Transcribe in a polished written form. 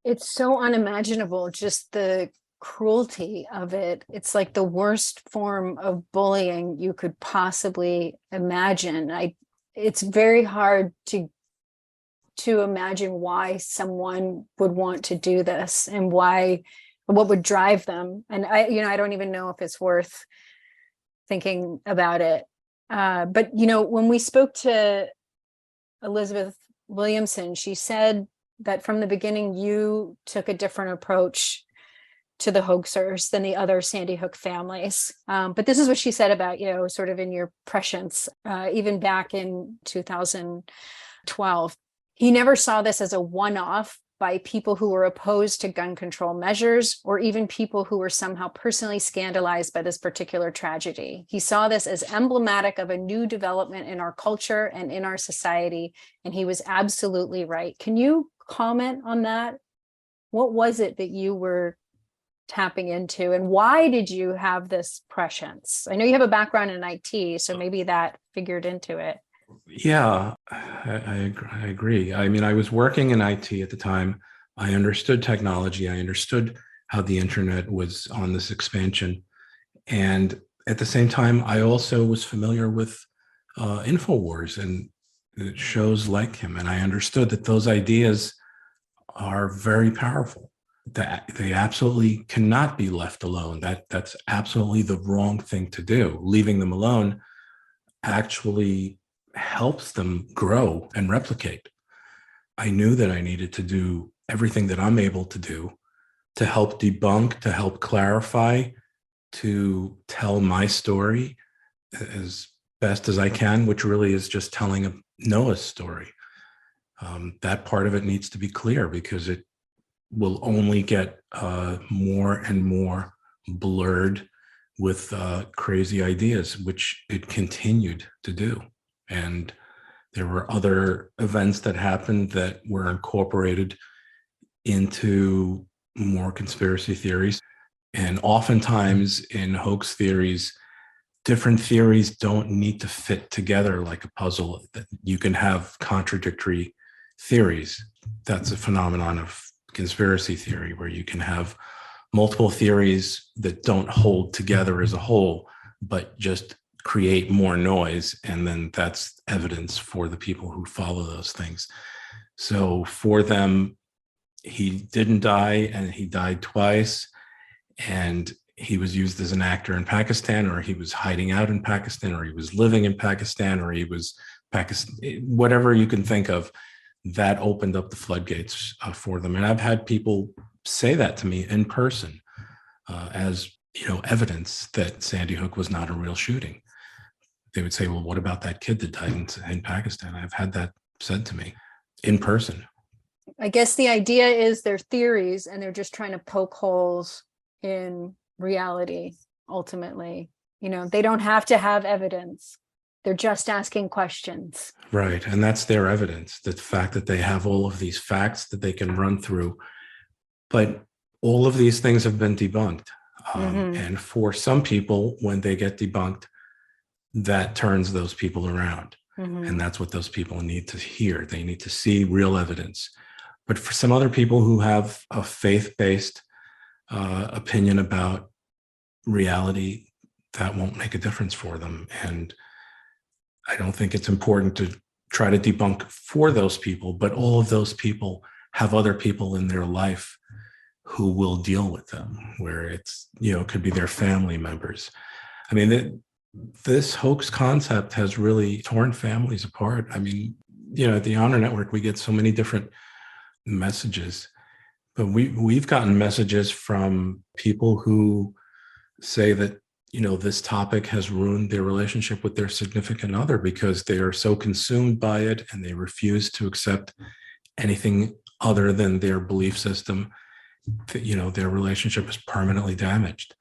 It's so unimaginable, just the cruelty of it. It's like the worst form of bullying you could possibly imagine. It's very hard to imagine why someone would want to do this and what would drive them. And I don't even know if it's worth thinking about it. But when we spoke to Elizabeth Williamson, she said that from the beginning, you took a different approach to the hoaxers than the other Sandy Hook families. But this is what she said about, sort of in your prescience, even back in 2012. He never saw this as a one-off by people who were opposed to gun control measures, or even people who were somehow personally scandalized by this particular tragedy. He saw this as emblematic of a new development in our culture and in our society, and he was absolutely right. Can you comment on that? What was it that you were tapping into, and why did you have this prescience? I know you have a background in IT, so maybe that figured into it. Yeah, I agree. I mean, I was working in IT at the time. I understood technology. I understood how the internet was on this expansion. And at the same time, I also was familiar with Infowars and shows like him. And I understood that those ideas are very powerful, that they absolutely cannot be left alone. That's absolutely the wrong thing to do. Leaving them alone actually helps them grow and replicate. I knew that I needed to do everything that I'm able to do to help debunk, to help clarify, to tell my story as best as I can, which really is just telling Noah's story. That part of it needs to be clear because it will only get more and more blurred with crazy ideas, which it continued to do. And there were other events that happened that were incorporated into more conspiracy theories. And oftentimes in hoax theories, different theories don't need to fit together like a puzzle. You can have contradictory theories. That's a phenomenon of conspiracy theory, where you can have multiple theories that don't hold together as a whole, but just create more noise. And then that's evidence for the people who follow those things. So for them, he didn't die, and he died twice. And he was used as an actor in Pakistan, or he was hiding out in Pakistan, or he was living in Pakistan, or he was Pakistan, whatever you can think of. That opened up the floodgates for them. And I've had people say that to me in person as evidence that Sandy Hook was not a real shooting. They would say, well, what about that kid that died in Pakistan? I've had that said to me in person. I guess the idea is they're theories and they're just trying to poke holes in reality, ultimately. They don't have to have evidence. They're just asking questions. Right. And that's their evidence, the fact that they have all of these facts that they can run through. But all of these things have been debunked. And for some people, when they get debunked, that turns those people around. And that's what those people need to hear. They need to see real evidence. But for some other people who have a faith-based opinion about reality, that won't make a difference for them. And I don't think it's important to try to debunk for those people, but all of those people have other people in their life who will deal with them, where it's, it could be their family members. I mean, this hoax concept has really torn families apart. I mean, at the Honor Network, we get so many different messages, but we've gotten messages from people who say that, this topic has ruined their relationship with their significant other because they are so consumed by it and they refuse to accept anything other than their belief system. That, their relationship is permanently damaged.